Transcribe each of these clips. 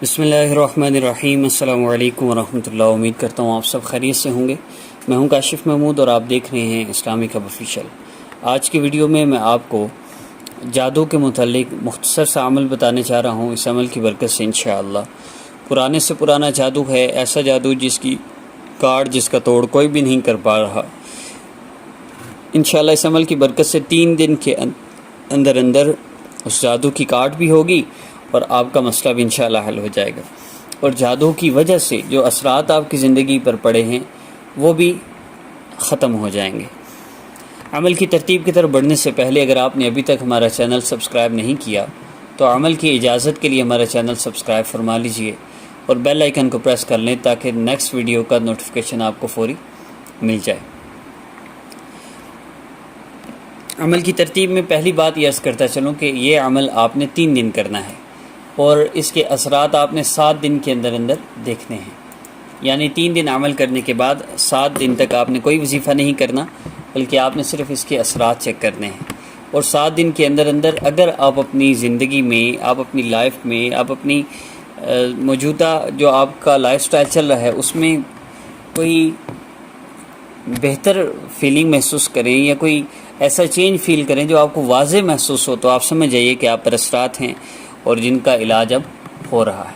بسم اللہ الرحمن الرحیم۔ السلام علیکم ورحمۃ اللہ۔ امید کرتا ہوں آپ سب خیریت سے ہوں گے۔ میں ہوں کاشف محمود اور آپ دیکھ رہے ہیں اسلامک ہب آفیشیل۔ آج کی ویڈیو میں آپ کو جادو کے متعلق مختصر سا عمل بتانے چاہ رہا ہوں۔ اس عمل کی برکت سے انشاءاللہ پرانے سے پرانا جادو ہے، ایسا جادو جس کی کاٹ جس کا توڑ کوئی بھی نہیں کر پا رہا۔ انشاءاللہ اس عمل کی برکت سے 3 دن کے اندر اس جادو کی کاٹ بھی ہوگی اور آپ کا مسئلہ بھی انشاءاللہ حل ہو جائے گا، اور جادو کی وجہ سے جو اثرات آپ کی زندگی پر پڑے ہیں وہ بھی ختم ہو جائیں گے۔ عمل کی ترتیب کی طرف بڑھنے سے پہلے اگر آپ نے ابھی تک ہمارا چینل سبسکرائب نہیں کیا تو عمل کی اجازت کے لیے ہمارا چینل سبسکرائب فرما لیجئے اور بیل آئیکن کو پریس کر لیں تاکہ نیکسٹ ویڈیو کا نوٹیفیکیشن آپ کو فوری مل جائے۔ عمل کی ترتیب میں پہلی بات یہ عرض کرتا چلوں کہ یہ عمل آپ نے 3 دن کرنا ہے اور اس کے اثرات آپ نے 7 دن کے اندر دیکھنے ہیں۔ یعنی 3 دن عمل کرنے کے بعد 7 دن تک آپ نے کوئی وظیفہ نہیں کرنا، بلکہ آپ نے صرف اس کے اثرات چیک کرنے ہیں، اور 7 دن کے اندر اگر آپ اپنی زندگی میں، آپ اپنی لائف میں، آپ اپنی موجودہ جو آپ کا لائف سٹائل چل رہا ہے اس میں کوئی بہتر فیلنگ محسوس کریں یا کوئی ایسا چینج فیل کریں جو آپ کو واضح محسوس ہو، تو آپ سمجھ جائیے کہ آپ پر اثرات ہیں اور جن کا علاج اب ہو رہا ہے۔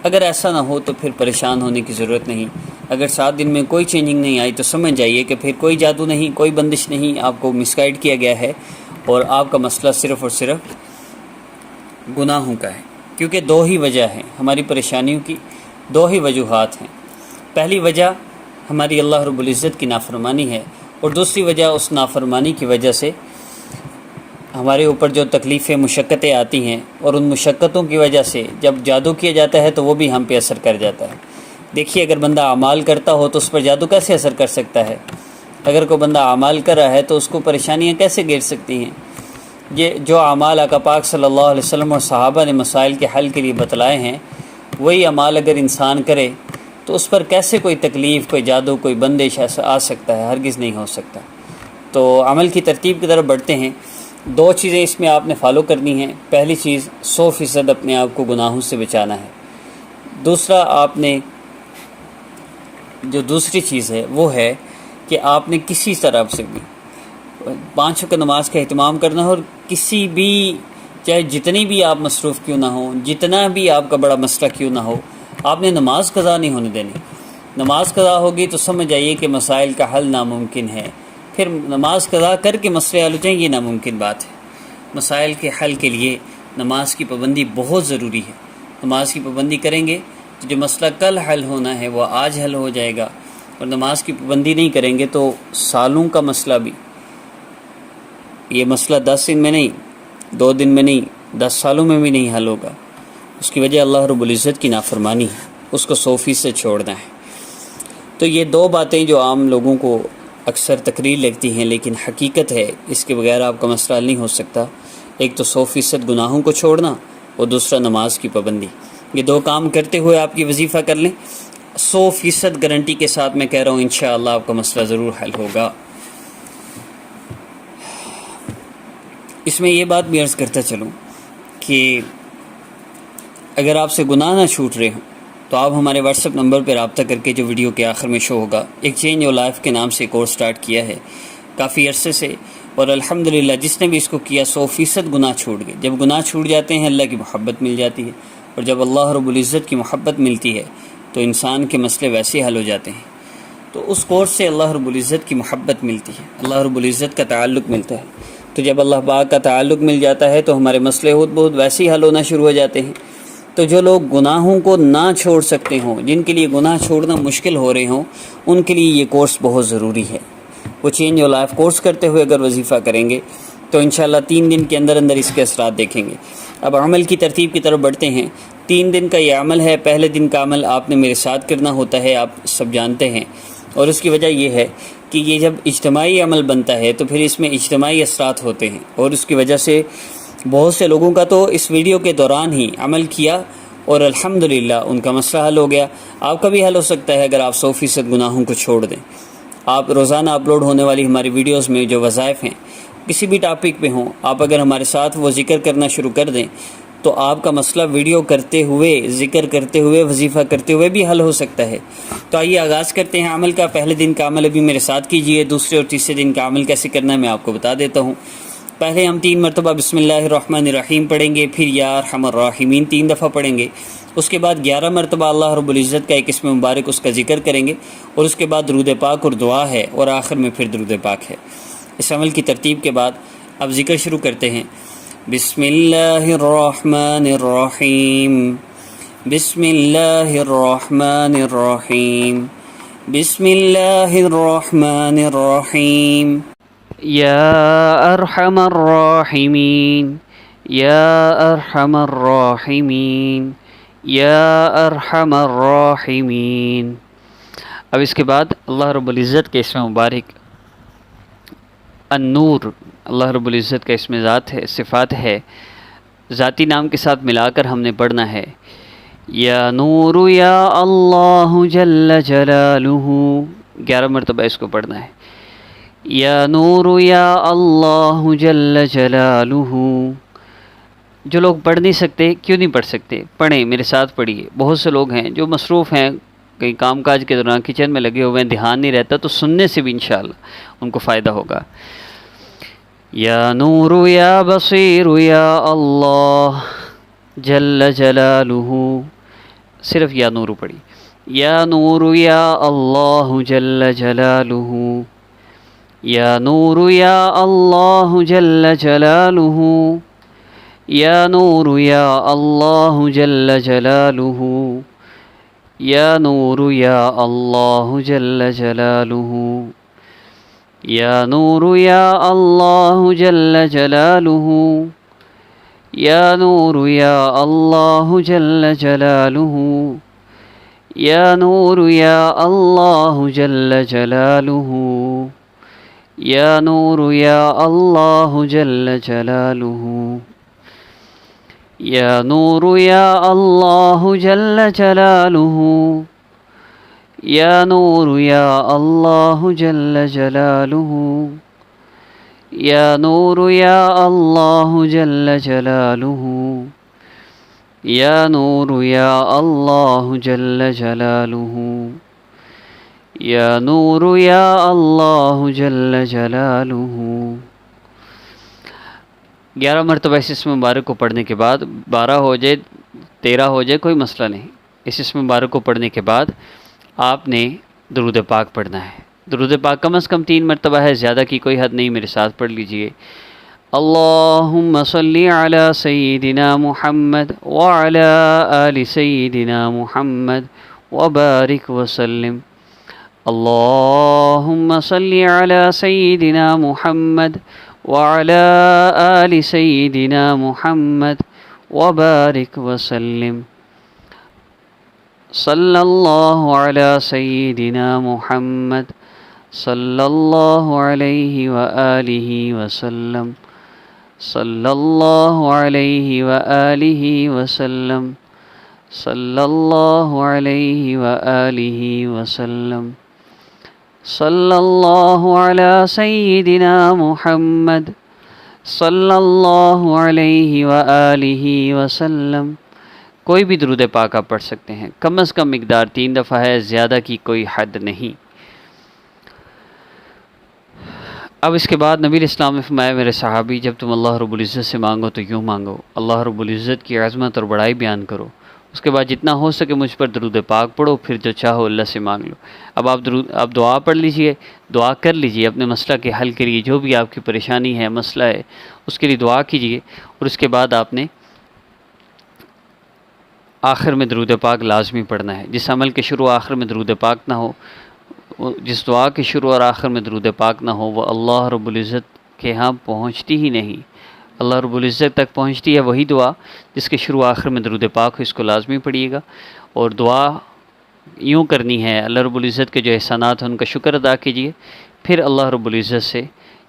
اگر ایسا نہ ہو تو پھر پریشان ہونے کی ضرورت نہیں۔ اگر 7 دن میں کوئی چینجنگ نہیں آئی تو سمجھ جائیے کہ پھر کوئی جادو نہیں، کوئی بندش نہیں، آپ کو مس گائیڈ کیا گیا ہے اور آپ کا مسئلہ صرف اور صرف گناہوں کا ہے۔ کیونکہ 2 ہی وجہ ہیں ہماری پریشانیوں کی، 2 ہی وجوہات ہیں۔ پہلی وجہ ہماری اللہ رب العزت کی نافرمانی ہے، اور دوسری وجہ اس نافرمانی کی وجہ سے ہمارے اوپر جو تکلیفیں مشقتیں آتی ہیں، اور ان مشقتوں کی وجہ سے جب جادو کیا جاتا ہے تو وہ بھی ہم پہ اثر کر جاتا ہے۔ دیکھیے اگر بندہ اعمال کرتا ہو تو اس پر جادو کیسے اثر کر سکتا ہے؟ اگر کوئی بندہ اعمال کر رہا ہے تو اس کو پریشانیاں کیسے گھیر سکتی ہیں؟ یہ جو اعمال آقا پاک صلی اللہ علیہ وسلم اور صحابہ نے مسائل کے حل کے لیے بتلائے ہیں، وہی اعمال اگر انسان کرے تو اس پر کیسے کوئی تکلیف، کوئی جادو، کوئی بندش ایسا آ سکتا ہے؟ ہرگز نہیں ہو سکتا۔ تو عمل کی ترتیب کی طرف بڑھتے ہیں۔ 2 چیزیں اس میں آپ نے فالو کرنی ہیں۔ پہلی چیز 100% اپنے آپ کو گناہوں سے بچانا ہے۔ دوسرا آپ نے جو دوسری چیز ہے وہ ہے کہ آپ نے کسی طرح سے بھی 5 وقت نماز کا اہتمام کرنا ہے، اور کسی بھی، چاہے جتنی بھی آپ مصروف کیوں نہ ہوں، جتنا بھی آپ کا بڑا مسئلہ کیوں نہ ہو، آپ نے نماز قضا نہیں ہونے دینی۔ نماز قضا ہوگی تو سمجھ جائیے کہ مسائل کا حل ناممکن ہے۔ پھر نماز قضا کر کے مسئلے حل ہو جائیں، یہ ناممکن بات ہے۔ مسائل کے حل کے لیے نماز کی پابندی بہت ضروری ہے۔ نماز کی پابندی کریں گے تو جو مسئلہ کل حل ہونا ہے وہ آج حل ہو جائے گا، اور نماز کی پابندی نہیں کریں گے تو سالوں کا مسئلہ بھی، یہ مسئلہ 10 دن میں نہیں، 2 دن میں نہیں، 10 سالوں میں بھی نہیں حل ہوگا۔ اس کی وجہ اللہ رب العزت کی نافرمانی ہے، اس کو 100% چھوڑنا ہے۔ تو یہ 2 باتیں جو عام لوگوں کو اکثر تقریر لگتی ہیں لیکن حقیقت ہے، اس کے بغیر آپ کا مسئلہ حل نہیں ہو سکتا۔ ایک تو 100% گناہوں کو چھوڑنا، اور دوسرا نماز کی پابندی۔ یہ 2 کام کرتے ہوئے آپ کی وظیفہ کر لیں، 100% گارنٹی کے ساتھ میں کہہ رہا ہوں انشاءاللہ آپ کا مسئلہ ضرور حل ہوگا۔ اس میں یہ بات بھی عرض کرتا چلوں کہ اگر آپ سے گناہ نہ چھوٹ رہے ہوں تو آپ ہمارے واٹس ایپ نمبر پہ رابطہ کر کے، جو ویڈیو کے آخر میں شو ہوگا، ایک چینج یور لائف کے نام سے کورس سٹارٹ کیا ہے کافی عرصے سے، اور الحمدللہ جس نے بھی اس کو کیا 100% گناہ چھوٹ گئے۔ جب گناہ چھوٹ جاتے ہیں اللہ کی محبت مل جاتی ہے، اور جب اللہ رب العزت کی محبت ملتی ہے تو انسان کے مسئلے ویسے حل ہو جاتے ہیں۔ تو اس کورس سے اللہ رب العزت کی محبت ملتی ہے، اللہ رب العزت کا تعلق ملتا ہے۔ تو جب اللہ پاک کا تعلق مل جاتا ہے تو ہمارے مسئلے بہت ویسے ہی حل ہونا شروع ہو جاتے ہیں۔ تو جو لوگ گناہوں کو نہ چھوڑ سکتے ہوں، جن کے لیے گناہ چھوڑنا مشکل ہو رہے ہوں، ان کے لیے یہ کورس بہت ضروری ہے۔ وہ چینج یور لائف کورس کرتے ہوئے اگر وظیفہ کریں گے تو انشاءاللہ 3 دن کے اندر اس کے اثرات دیکھیں گے۔ اب عمل کی ترتیب کی طرف بڑھتے ہیں۔ 3 دن کا یہ عمل ہے۔ پہلے دن کا عمل آپ نے میرے ساتھ کرنا ہوتا ہے، آپ سب جانتے ہیں، اور اس کی وجہ یہ ہے کہ یہ جب اجتماعی عمل بنتا ہے تو پھر اس میں اجتماعی اثرات ہوتے ہیں، اور اس کی وجہ سے بہت سے لوگوں کا تو اس ویڈیو کے دوران ہی عمل کیا اور الحمدللہ ان کا مسئلہ حل ہو گیا۔ آپ کا بھی حل ہو سکتا ہے اگر آپ 100% گناہوں کو چھوڑ دیں۔ آپ روزانہ اپلوڈ ہونے والی ہماری ویڈیوز میں جو وظائف ہیں، کسی بھی ٹاپک پہ ہوں، آپ اگر ہمارے ساتھ وہ ذکر کرنا شروع کر دیں تو آپ کا مسئلہ ویڈیو کرتے ہوئے، ذکر کرتے ہوئے، وظیفہ کرتے ہوئے بھی حل ہو سکتا ہے۔ تو آئیے آغاز کرتے ہیں عمل کا۔ پہلے دن کا عمل ابھی میرے ساتھ کیجئے، دوسرے اور تیسرے دن کا عمل کیسے کرنا ہے میں آپ کو بتا دیتا ہوں۔ پہلے ہم 3 مرتبہ بسم اللہ الرحمن الرحیم پڑھیں گے، پھر یا ارحم الراحمین 3 دفعہ پڑھیں گے، اس کے بعد 11 مرتبہ اللہ رب العزت کا ایک اسم مبارک اس کا ذکر کریں گے، اور اس کے بعد درود پاک اور دعا ہے، اور آخر میں پھر درود پاک ہے۔ اس عمل کی ترتیب کے بعد اب ذکر شروع کرتے ہیں۔ بسم اللہ الرحمن الرحیم، بسم اللہ الرحمن الرحیم، بسم اللہ الرحمن الرحیم، یا ارحم الراحمین، یا ارحم الراحمین، یا ارحم الراحمین۔ اب اس کے بعد اللہ رب العزت کے اسم مبارک النور، اللہ رب العزت کا اسم ذات ہے، صفات ہے، ذاتی نام کے ساتھ ملا کر ہم نے پڑھنا ہے۔ یا نور یا اللہ جل جلالہ، 11 مرتبہ اس کو پڑھنا ہے۔ یا نور یا اللہ جل جلالہ۔ جو لوگ پڑھ نہیں سکتے، کیوں نہیں پڑھ سکتے؟ پڑھیں، میرے ساتھ پڑھیے۔ بہت سے لوگ ہیں جو مصروف ہیں، کہیں کام کاج کے دوران کچن میں لگے ہوئے ہیں، دھیان نہیں رہتا، تو سننے سے بھی انشاءاللہ ان کو فائدہ ہوگا۔ یا نور یا بصیر یا اللہ جل جلالہ، صرف یا نور پڑھی۔ یا نور یا اللہ جل جلالہ، یا نور یا اللہ جل جلالہ، یا نور یا اللہ جل جلالہ، یا نور یا اللہ جل جلالہ، یا نور یا اللہ جل جلالہ، یا نور یا اللہ جل جلالہ، یا نور یا اللہ جل جلالہ، یا نور یا اللہ جل جلالہ، یا نور یا اللہ جل جلالہ، یا نور یا اللہ جل جلالہ، یا نور یا اللہ جل جلالہ، یا نور یا اللہ جل جلالہ، یا نور یا اللہ جل جلالہ۔ 11 مرتبہ اس اسم مبارک کو پڑھنے کے بعد، 12 ہو جائے 13 ہو جائے کوئی مسئلہ نہیں، اس اسم مبارک کو پڑھنے کے بعد آپ نے درود پاک پڑھنا ہے۔ درود پاک کم از کم 3 مرتبہ ہے، زیادہ کی کوئی حد نہیں، میرے ساتھ پڑھ لیجئے۔ اللہم صلی علی سیدنا محمد وعلی آل سیدنا محمد وبارک وسلم۔ اللہم صلی علی سیدنا محمد وعلی آل سیدنا محمد وبارک وسلم۔ صلی اللہ علی سیدنا محمد صلی اللہ علیہ وآلہ وسلم، صلی اللہ علیہ وآلہ وسلم، صلی اللہ علیہ وآلہ وسلم، صلی اللہ علی سیدنا محمد صلی اللہ علیہ وآلہ وسلم۔ کوئی بھی درود پاک آپ پڑھ سکتے ہیں، کم از کم مقدار 3 دفعہ ہے، زیادہ کی کوئی حد نہیں۔ اب اس کے بعد نبی علیہ السلام نے فرمایا، میرے صحابی، جب تم اللہ رب العزت سے مانگو تو یوں مانگو، اللہ رب العزت کی عظمت اور بڑائی بیان کرو، اس کے بعد جتنا ہو سکے مجھ پر درود پاک پڑھو، پھر جو چاہو اللہ سے مانگ لو۔ اب آپ دعا پڑھ لیجئے، دعا کر لیجئے اپنے مسئلہ کے حل کے لیے، جو بھی آپ کی پریشانی ہے، مسئلہ ہے، اس کے لیے دعا کیجئے، اور اس کے بعد آپ نے آخر میں درود پاک لازمی پڑھنا ہے۔ جس عمل کے شروع آخر میں درود پاک نہ ہو، جس دعا کے شروع اور آخر میں درود پاک نہ ہو، وہ اللہ رب العزت کے ہاں پہنچتی ہی نہیں۔ اللہ رب العزت تک پہنچتی ہے وہی دعا جس کے شروع آخر میں درود پاک ہو، اس کو لازمی پڑھیے گا۔ اور دعا یوں کرنی ہے، اللہ رب العزت کے جو احسانات ہیں ان کا شکر ادا کیجیے، پھر اللہ رب العزت سے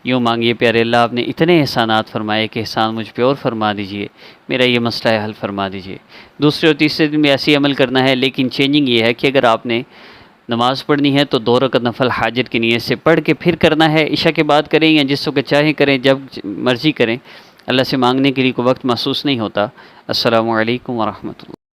یوں مانگیے، پیارے اللہ آپ نے اتنے احسانات فرمائے کہ احسان مجھ پہ اور فرما دیجیے، میرا یہ مسئلہ ہے حل فرما دیجیے۔ دوسرے اور تیسرے دن بھی ایسی عمل کرنا ہے، لیکن چینجنگ یہ ہے کہ اگر آپ نے نماز پڑھنی ہے تو 2 رکعت نفل حاجت کی نیت سے پڑھ کے پھر کرنا ہے، عشاء کے بعد کریں یا جس وقت چاہیں کریں، جب مرضی کریں، اللہ سے مانگنے کے لیے کوئی وقت محسوس نہیں ہوتا۔ السلام علیکم ورحمۃ اللہ۔